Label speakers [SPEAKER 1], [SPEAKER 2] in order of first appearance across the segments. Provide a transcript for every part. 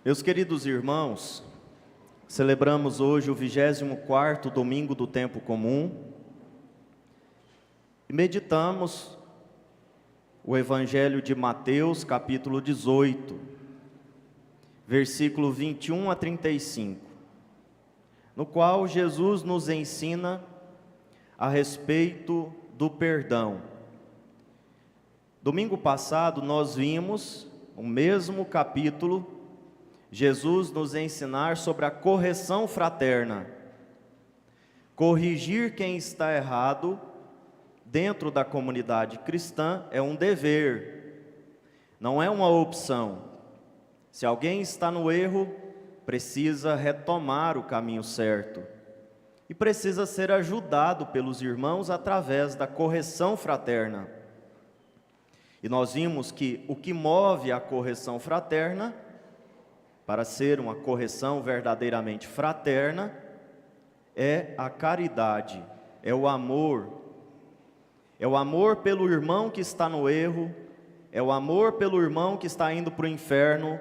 [SPEAKER 1] Meus queridos irmãos, celebramos hoje o 24º domingo do tempo comum e meditamos o Evangelho de Mateus, capítulo 18, versículo 21 a 35, no qual Jesus nos ensina a respeito do perdão. Domingo passado nós vimos o mesmo capítulo, Jesus nos ensinar sobre a correção fraterna. Corrigir quem está errado dentro da comunidade cristã é um dever, não é uma opção. Se alguém está no erro, precisa retomar o caminho certo e precisa ser ajudado pelos irmãos através da correção fraterna. E nós vimos que o que move a correção fraterna, para ser uma correção verdadeiramente fraterna, é a caridade, é o amor. É o amor pelo irmão que está no erro, é o amor pelo irmão que está indo para o inferno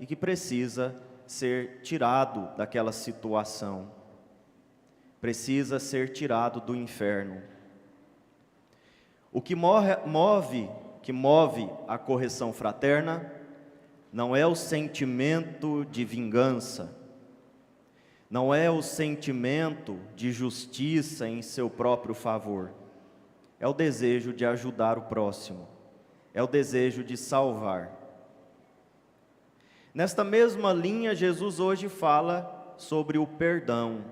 [SPEAKER 1] e que precisa ser tirado daquela situação. Precisa ser tirado do inferno. O que move a correção fraterna não é o sentimento de vingança, não é o sentimento de justiça em seu próprio favor, é o desejo de ajudar o próximo, é o desejo de salvar. Nesta mesma linha, Jesus hoje fala sobre o perdão.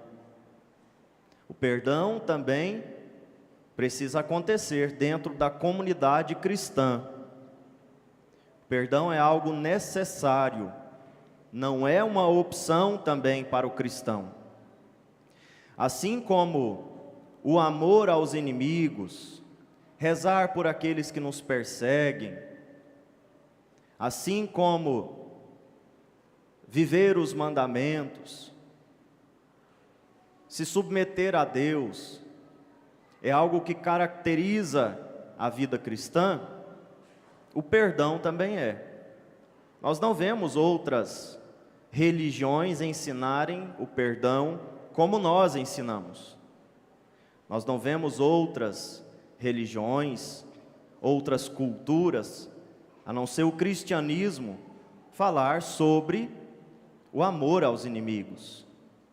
[SPEAKER 1] O perdão também precisa acontecer dentro da comunidade cristã. Perdão é algo necessário, não é uma opção também para o cristão. Assim como o amor aos inimigos, rezar por aqueles que nos perseguem, assim como viver os mandamentos, se submeter a Deus, é algo que caracteriza a vida cristã. O perdão também é. Nós não vemos outras religiões ensinarem o perdão como nós ensinamos. Nós não vemos outras religiões, outras culturas, a não ser o cristianismo, falar sobre o amor aos inimigos,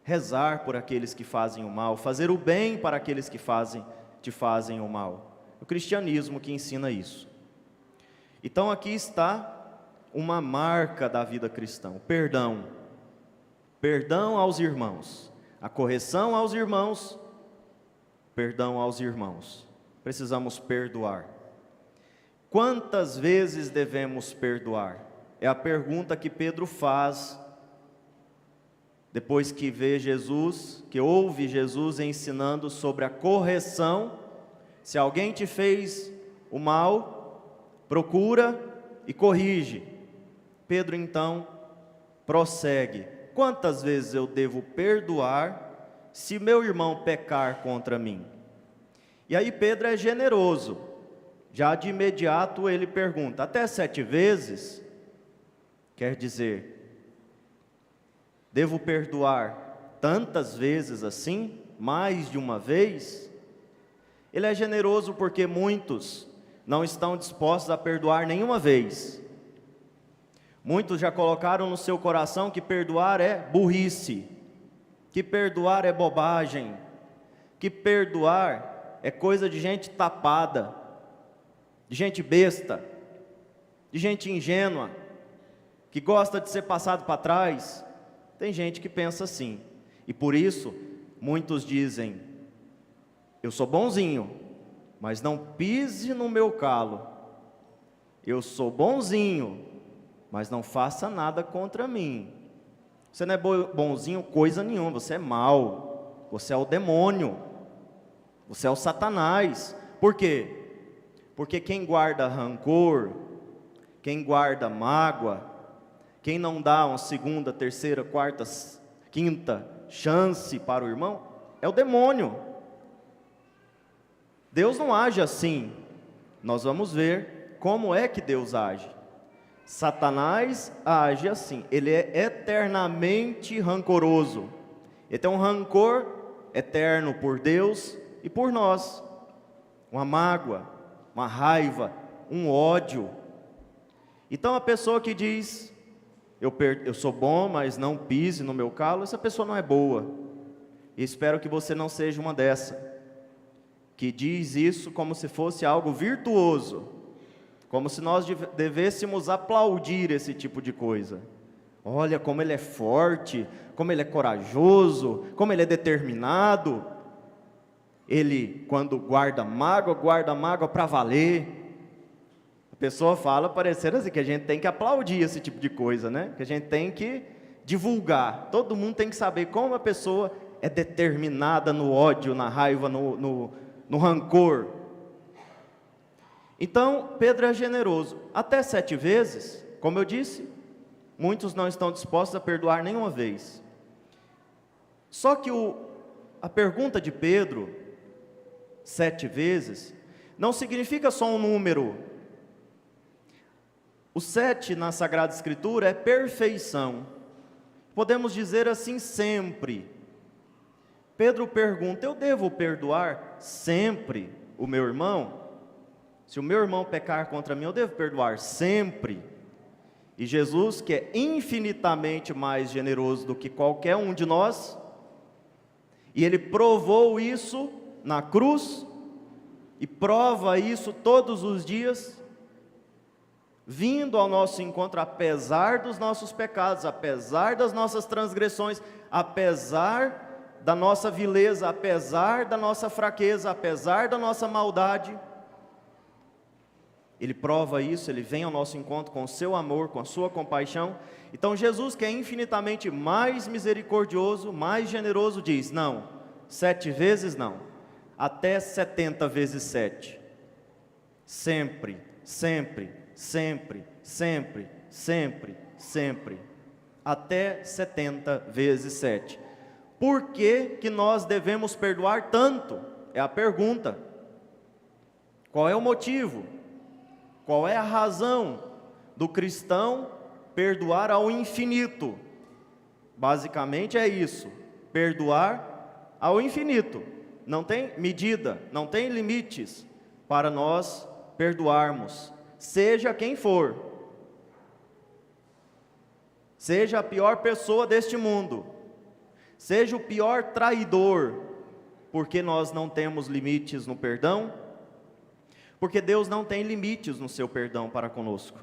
[SPEAKER 1] rezar por aqueles que fazem o mal, fazer o bem para aqueles que te fazem o mal. O cristianismo que ensina isso. Então aqui está uma marca da vida cristã, o perdão. Perdão aos irmãos, a correção aos irmãos, perdão aos irmãos. Precisamos perdoar. Quantas vezes devemos perdoar? É a pergunta que Pedro faz, depois que vê Jesus, que ouve Jesus ensinando sobre a correção. Se alguém te fez o mal, procura e corrige. Pedro então prossegue: quantas vezes eu devo perdoar se meu irmão pecar contra mim? E aí Pedro é generoso, já de imediato ele pergunta: até 7 vezes? Quer dizer, devo perdoar tantas vezes assim? Mais de uma vez? Ele é generoso porque muitos não estão dispostos a perdoar nenhuma vez. Muitos já colocaram no seu coração que perdoar é burrice, que perdoar é bobagem, que perdoar é coisa de gente tapada, de gente besta, de gente ingênua, que gosta de ser passado para trás. Tem gente que pensa assim, e por isso muitos dizem: eu sou bonzinho, mas não pise no meu calo. Eu sou bonzinho, mas não faça nada contra mim. Você não é bonzinho coisa nenhuma, você é mau, você é o demônio, você é o Satanás. Por quê? Porque quem guarda rancor, quem guarda mágoa, quem não dá uma segunda, terceira, quarta, quinta chance para o irmão, é o demônio. Deus não age assim. Nós vamos ver como é que Deus age. Satanás age assim, ele é eternamente rancoroso. Ele tem um rancor eterno por Deus e por nós. Uma mágoa, uma raiva, um ódio. Então a pessoa que diz, eu sou bom, mas não pise no meu calo, essa pessoa não é boa. E espero que você não seja uma dessa, que diz isso como se fosse algo virtuoso, como se nós devêssemos aplaudir esse tipo de coisa. Olha como ele é forte, como ele é corajoso, como ele é determinado. Ele, quando guarda mágoa para valer. A pessoa fala parecendo assim, que a gente tem que aplaudir esse tipo de coisa, né? Que a gente tem que divulgar. Todo mundo tem que saber como a pessoa é determinada no ódio, na raiva, no rancor. Então, Pedro é generoso. Até 7 vezes, como eu disse, muitos não estão dispostos a perdoar nenhuma vez. Só que a pergunta de Pedro, 7 vezes, não significa só um número. O 7 na Sagrada Escritura é perfeição. Podemos dizer assim sempre. Pedro pergunta, eu devo perdoar sempre o meu irmão? Se o meu irmão pecar contra mim, eu devo perdoar sempre? E Jesus, que é infinitamente mais generoso do que qualquer um de nós, e Ele provou isso na cruz, e prova isso todos os dias, vindo ao nosso encontro, apesar dos nossos pecados, apesar das nossas transgressões, apesar da nossa vileza, apesar da nossa fraqueza, apesar da nossa maldade. Ele prova isso, Ele vem ao nosso encontro com o seu amor, com a sua compaixão. Então Jesus, que é infinitamente mais misericordioso, mais generoso, diz, não, 7 vezes não, até 70 vezes 7. Sempre, sempre, sempre, sempre, sempre, sempre, até 70 vezes 7. Por que que nós devemos perdoar tanto? É a pergunta. Qual é o motivo? Qual é a razão do cristão perdoar ao infinito? Basicamente é isso, perdoar ao infinito. Não tem medida, não tem limites para nós perdoarmos, seja quem for. Seja a pior pessoa deste mundo, seja o pior traidor, porque nós não temos limites no perdão. Porque Deus não tem limites no seu perdão para conosco.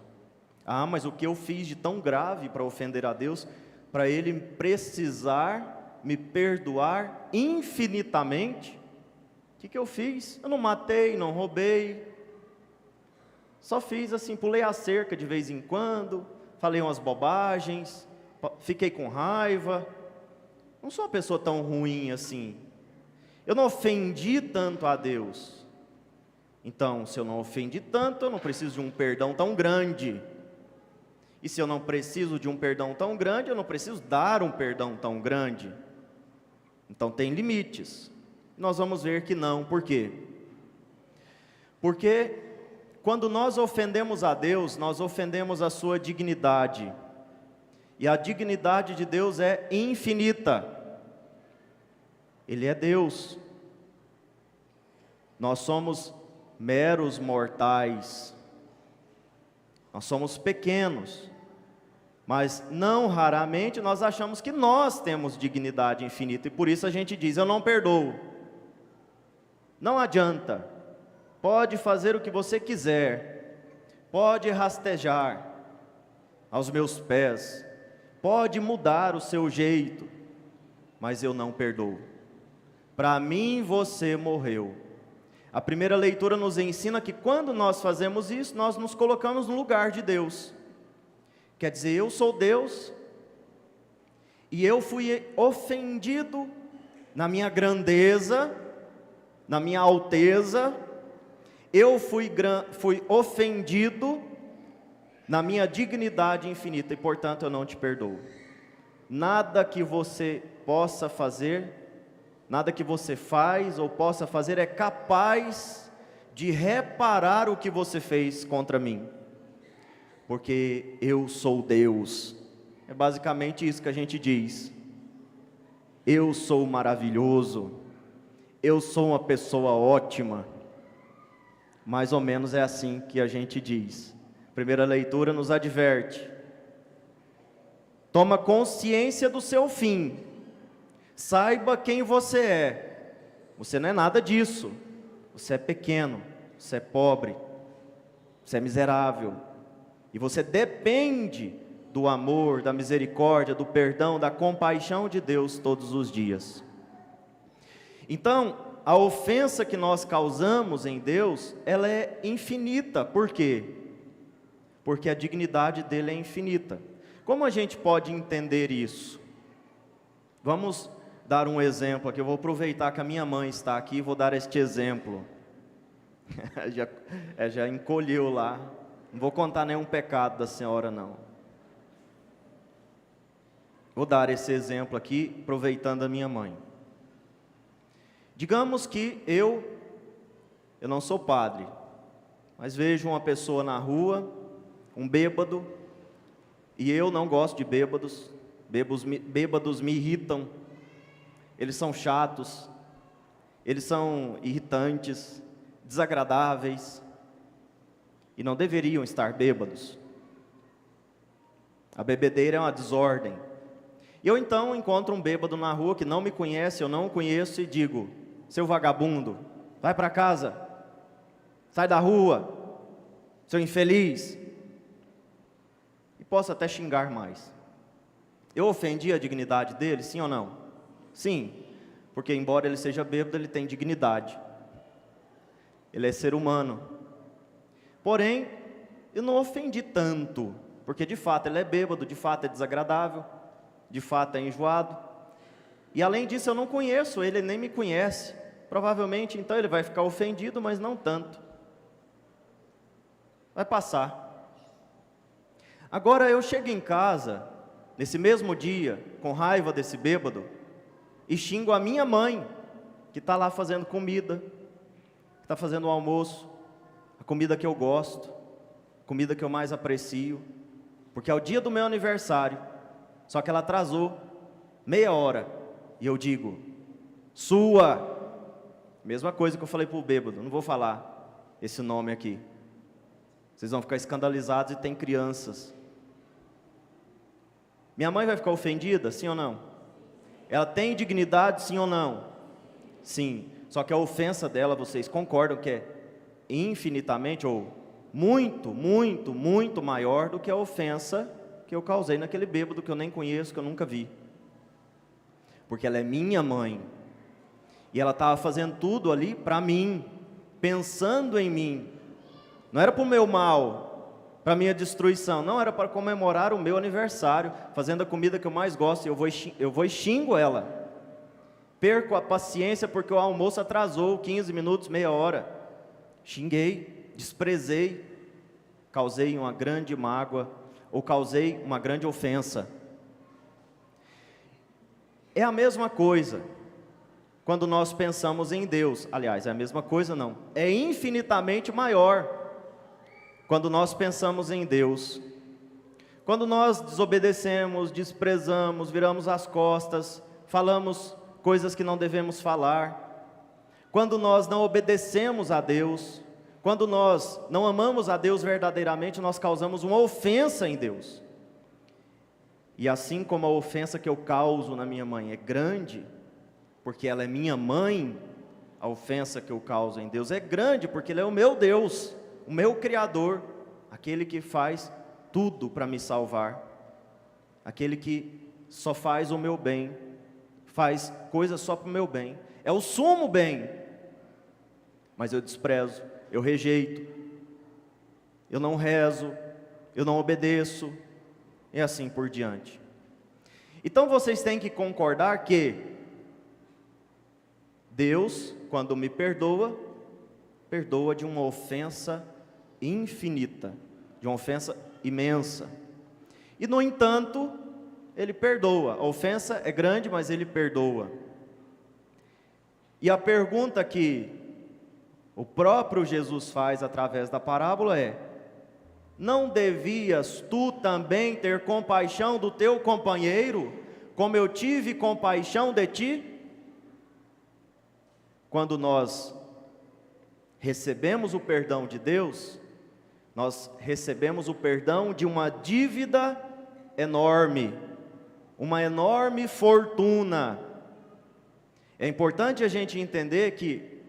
[SPEAKER 1] Ah, mas o que eu fiz de tão grave para ofender a Deus, para Ele precisar me perdoar infinitamente? O que eu fiz? Eu não matei, não roubei, só fiz assim, pulei a cerca de vez em quando, falei umas bobagens, fiquei com raiva. Não sou uma pessoa tão ruim assim. Eu não ofendi tanto a Deus. Então, se eu não ofendi tanto, eu não preciso de um perdão tão grande. E se eu não preciso de um perdão tão grande, eu não preciso dar um perdão tão grande. Então tem limites. Nós vamos ver que não. Por quê? Porque quando nós ofendemos a Deus, nós ofendemos a sua dignidade. E a dignidade de Deus é infinita. Ele é Deus. Nós somos meros mortais, nós somos pequenos, mas não raramente nós achamos que nós temos dignidade infinita, e por isso a gente diz, eu não perdoo. Não adianta, pode fazer o que você quiser, pode rastejar aos meus pés, pode mudar o seu jeito, mas eu não perdoo. Para mim você morreu. A primeira leitura nos ensina que quando nós fazemos isso, nós nos colocamos no lugar de Deus. Quer dizer, eu sou Deus, e eu fui ofendido na minha grandeza, na minha alteza, eu fui ofendido na minha dignidade infinita, e portanto eu não te perdoo. Nada que você possa fazer, nada que você faz ou possa fazer é capaz de reparar o que você fez contra mim. porque eu sou Deus. É basicamente isso que a gente diz. Eu sou maravilhoso, eu sou uma pessoa ótima. Mais ou menos é assim que a gente diz. A primeira leitura nos adverte. Toma consciência do seu fim. Saiba quem você é. Você não é nada disso. Você é pequeno, você é pobre, você é miserável. E você depende do amor, da misericórdia, do perdão, da compaixão de Deus todos os dias. Então, a ofensa que nós causamos em Deus, ela é infinita. Por quê? Porque a dignidade dele é infinita. Como a gente pode entender isso? Vamos dar um exemplo aqui. Eu vou aproveitar que a minha mãe está aqui e vou dar este exemplo. já encolheu lá. Não vou contar nenhum pecado da senhora, não. Vou dar esse exemplo aqui, aproveitando a minha mãe. Digamos que eu não sou padre, mas vejo uma pessoa na rua, um bêbado, e eu não gosto de bêbados. Bêbados me irritam, eles são chatos, eles são irritantes, desagradáveis, e não deveriam estar bêbados. A bebedeira é uma desordem. Eu então encontro um bêbado na rua que não me conhece, eu não o conheço, e digo: seu vagabundo, vai para casa, sai da rua, seu infeliz. E posso até xingar mais. Eu ofendi a dignidade dele, sim ou não? Sim, porque embora ele seja bêbado, ele tem dignidade. Ele é ser humano. Porém, eu não ofendi tanto, porque de fato ele é bêbado, de fato é desagradável, de fato é enjoado. E além disso eu não conheço ele, nem me conhece. Provavelmente então ele vai ficar ofendido, mas não tanto. Vai passar. Agora eu chego em casa, nesse mesmo dia, com raiva desse bêbado, e xingo a minha mãe, que está lá fazendo comida, que está fazendo o almoço, a comida que eu gosto, a comida que eu mais aprecio, porque é o dia do meu aniversário, só que ela atrasou meia hora, e eu digo: sua, mesma coisa que eu falei para o bêbado, não vou falar esse nome aqui, vocês vão ficar escandalizados e tem crianças. Minha mãe vai ficar ofendida, sim ou não? Ela tem dignidade, sim ou não? Sim, só que a ofensa dela, vocês concordam que é infinitamente, ou muito, muito, muito maior do que a ofensa que eu causei naquele bêbado que eu nem conheço, que eu nunca vi. Porque ela é minha mãe, e ela estava fazendo tudo ali para mim, pensando em mim. Não era para o meu mal, para a minha destruição, não, era para comemorar o meu aniversário, fazendo a comida que eu mais gosto, e eu vou e xingo ela. Perco a paciência porque o almoço atrasou 15 minutos, meia hora. Xinguei, desprezei, causei uma grande mágoa, ou causei uma grande ofensa. É a mesma coisa quando nós pensamos em Deus. Aliás, é a mesma coisa não, é infinitamente maior quando nós pensamos em Deus. Quando nós desobedecemos, desprezamos, viramos as costas, falamos coisas que não devemos falar, quando nós não obedecemos a Deus, quando nós não amamos a Deus verdadeiramente, nós causamos uma ofensa em Deus. E assim como a ofensa que eu causo na minha mãe é grande, porque ela é minha mãe, a ofensa que eu causo em Deus é grande, porque Ele é o meu Deus, o meu Criador, aquele que faz tudo para me salvar, aquele que só faz o meu bem, faz coisas só para o meu bem, é o sumo bem, mas eu desprezo, eu rejeito, eu não rezo, eu não obedeço, e assim por diante. Então vocês têm que concordar que Deus, quando me perdoa, perdoa de uma ofensa infinita, de uma ofensa imensa. E no entanto, Ele perdoa. A ofensa é grande, mas Ele perdoa. E a pergunta que o próprio Jesus faz através da parábola é: não devias tu também ter compaixão do teu companheiro, como eu tive compaixão de ti? Quando nós recebemos o perdão de Deus, nós recebemos o perdão de uma dívida enorme, uma enorme fortuna. É importante a gente entender que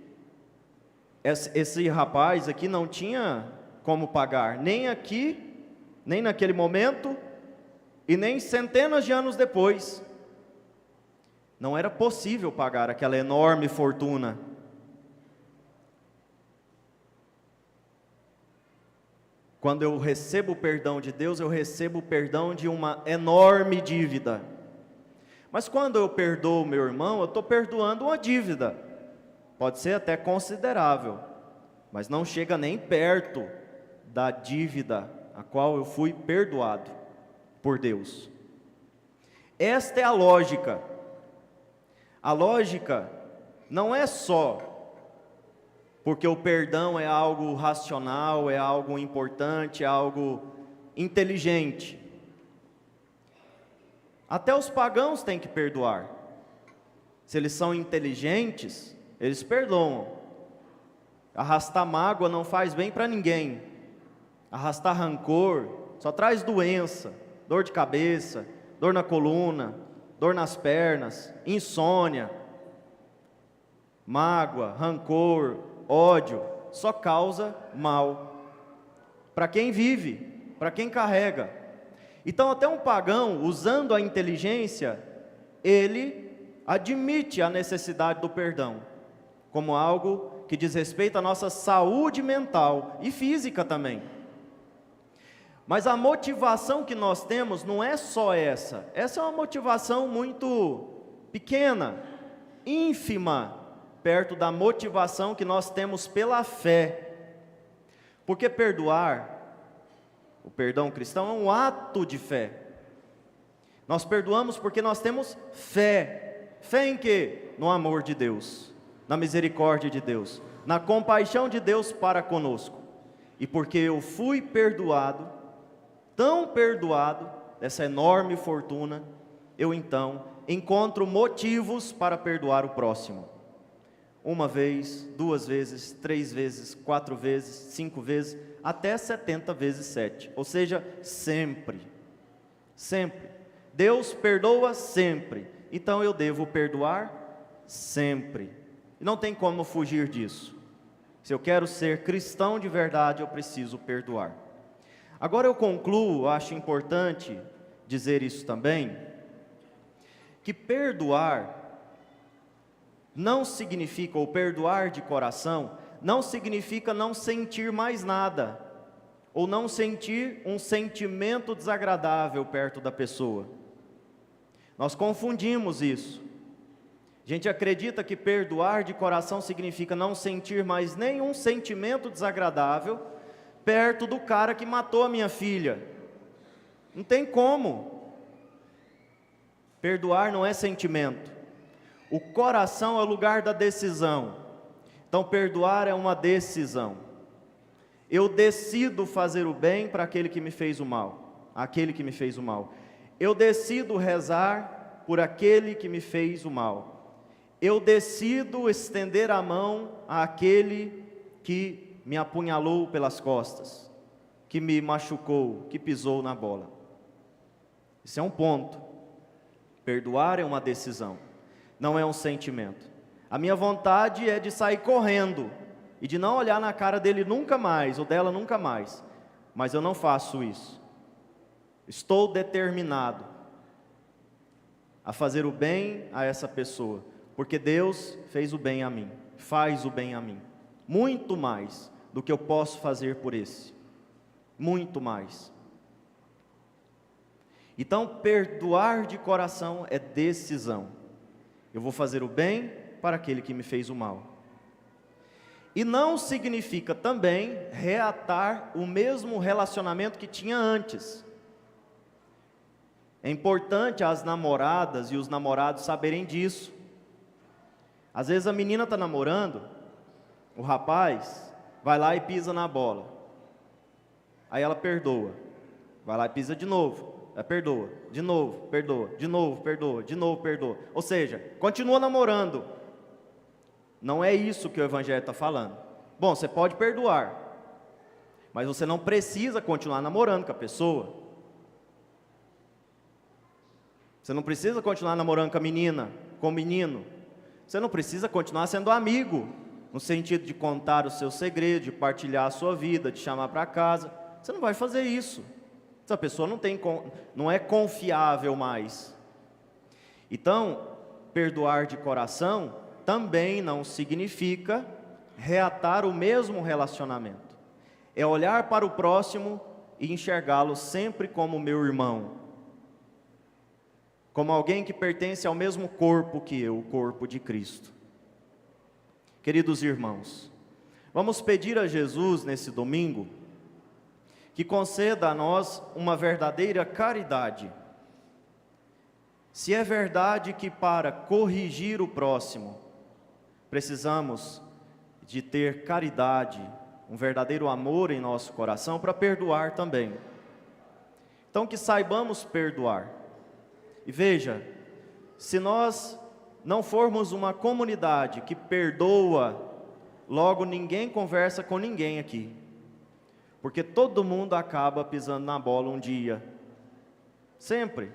[SPEAKER 1] esse rapaz aqui não tinha como pagar, nem aqui, nem naquele momento, e nem centenas de anos depois. Não era possível pagar aquela enorme fortuna. Quando eu recebo o perdão de Deus, eu recebo o perdão de uma enorme dívida. Mas quando eu perdoo meu irmão, eu estou perdoando uma dívida. Pode ser até considerável, mas não chega nem perto da dívida a qual eu fui perdoado por Deus. Esta é a lógica. A lógica não é só porque o perdão é algo racional, é algo importante, é algo inteligente. Até os pagãos têm que perdoar. Se eles são inteligentes, eles perdoam. Arrastar mágoa não faz bem para ninguém. Arrastar rancor só traz doença, dor de cabeça, dor na coluna, dor nas pernas, insônia. Mágoa, rancor, ódio, só causa mal. Para quem vive, para quem carrega. Então até um pagão, usando a inteligência, ele admite a necessidade do perdão, como algo que diz respeito à nossa saúde mental e física também. Mas a motivação que nós temos não é só essa. Essa é uma motivação muito pequena, ínfima, perto da motivação que nós temos pela fé. Porque perdoar, o perdão cristão é um ato de fé. Nós perdoamos porque nós temos fé. Fé em quê? No amor de Deus, na misericórdia de Deus, na compaixão de Deus para conosco. E porque eu fui perdoado, tão perdoado, dessa enorme fortuna, eu então encontro motivos para perdoar o próximo. Uma vez, 2 vezes, 3 vezes, 4 vezes, 5 vezes, até 70 vezes 7. Ou seja, sempre. Sempre. Deus perdoa sempre. Então eu devo perdoar sempre. E não tem como fugir disso. Se eu quero ser cristão de verdade, eu preciso perdoar. Agora eu concluo, acho importante dizer isso também, que perdoar não significa, ou perdoar de coração, não significa não sentir mais nada, ou não sentir um sentimento desagradável perto da pessoa. Nós confundimos isso. A gente acredita que perdoar de coração significa não sentir mais nenhum sentimento desagradável perto do cara que matou a minha filha. Não tem como. Perdoar não é sentimento. O coração é o lugar da decisão. Então perdoar é uma decisão. Eu decido fazer o bem para aquele que me fez o mal. Aquele que me fez o mal. Eu decido rezar por aquele que me fez o mal. Eu decido estender a mão àquele que me apunhalou pelas costas, que me machucou, que pisou na bola. Isso é um ponto. Perdoar é uma decisão, não é um sentimento. A minha vontade é de sair correndo e de não olhar na cara dele nunca mais, ou dela nunca mais, mas eu não faço isso. Estou determinado a fazer o bem a essa pessoa, porque Deus fez o bem a mim, faz o bem a mim, muito mais do que eu posso fazer por esse, muito mais. Então perdoar de coração é decisão. Eu vou fazer o bem para aquele que me fez o mal. E não significa também reatar o mesmo relacionamento que tinha antes. É importante as namoradas e os namorados saberem disso. Às vezes a menina está namorando, o rapaz vai lá e pisa na bola. Aí ela perdoa, vai lá e pisa de novo, ela perdoa, de novo, perdoa, de novo, perdoa, de novo, perdoa. Ou seja, continua namorando. Não é isso que o Evangelho está falando. Bom, você pode perdoar, mas você não precisa continuar namorando com a pessoa. Você não precisa continuar namorando com a menina, com o menino. Você não precisa continuar sendo amigo, no sentido de contar os seus segredos, de partilhar a sua vida, de chamar para casa. Você não vai fazer isso. Essa pessoa não é confiável mais. Então, perdoar de coração também não significa reatar o mesmo relacionamento. É olhar para o próximo e enxergá-lo sempre como meu irmão, como alguém que pertence ao mesmo corpo que eu, o corpo de Cristo. Queridos irmãos, vamos pedir a Jesus nesse domingo que conceda a nós uma verdadeira caridade. Se é verdade que para corrigir o próximo precisamos de ter caridade, um verdadeiro amor em nosso coração para perdoar também. Então que saibamos perdoar. E veja, se nós não formos uma comunidade que perdoa, logo ninguém conversa com ninguém aqui. Porque todo mundo acaba pisando na bola um dia. Sempre.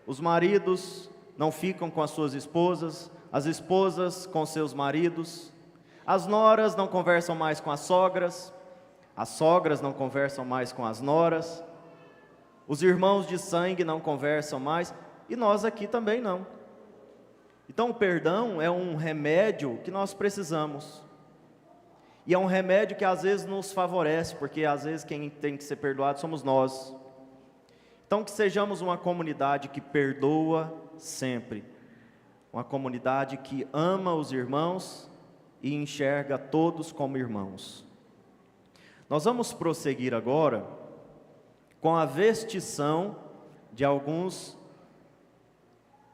[SPEAKER 1] Os maridos não ficam com as suas esposas, as esposas com seus maridos, as noras não conversam mais com as sogras não conversam mais com as noras, os irmãos de sangue não conversam mais, e nós aqui também não. Então o perdão é um remédio que nós precisamos, e é um remédio que às vezes nos favorece, porque às vezes quem tem que ser perdoado somos nós. Então que sejamos uma comunidade que perdoa sempre, uma comunidade que ama os irmãos e enxerga todos como irmãos. Nós vamos prosseguir agora com a vestição de alguns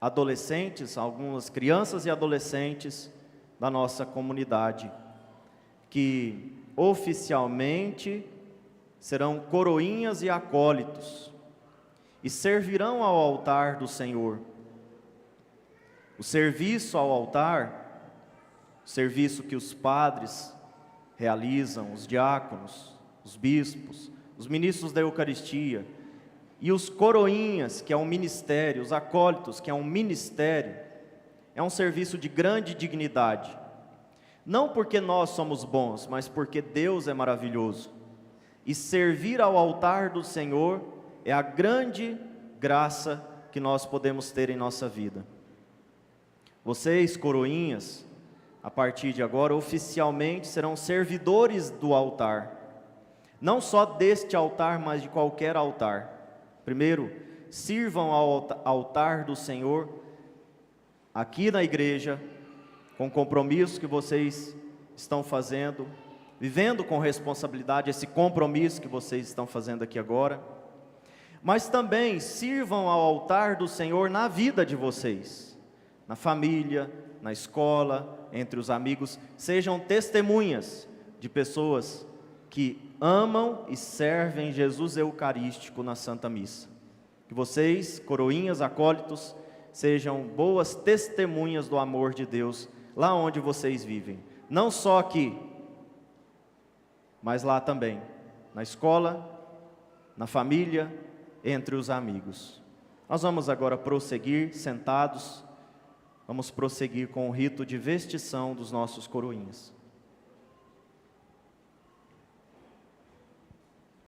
[SPEAKER 1] adolescentes, algumas crianças e adolescentes da nossa comunidade, que oficialmente serão coroinhas e acólitos, e servirão ao altar do Senhor. O serviço ao altar, o serviço que os padres realizam, os diáconos, os bispos, os ministros da Eucaristia, e os coroinhas, que é um ministério, os acólitos, que é um ministério, é um serviço de grande dignidade. Não porque nós somos bons, mas porque Deus é maravilhoso. E servir ao altar do Senhor é a grande graça que nós podemos ter em nossa vida. Vocês, coroinhas, a partir de agora, oficialmente serão servidores do altar. Não só deste altar, mas de qualquer altar. Primeiro, sirvam ao altar do Senhor, aqui na igreja, com compromisso que vocês estão fazendo, vivendo com responsabilidade esse compromisso que vocês estão fazendo aqui agora. Mas também sirvam ao altar do Senhor na vida de vocês, na família, na escola, entre os amigos. Sejam testemunhas de pessoas que amam e servem Jesus Eucarístico na Santa Missa. Que vocês, coroinhas, acólitos, sejam boas testemunhas do amor de Deus lá onde vocês vivem. Não só aqui, mas lá também, na escola, na família, entre os amigos. Nós vamos agora prosseguir sentados, vamos prosseguir com o rito de vestição dos nossos coroinhas.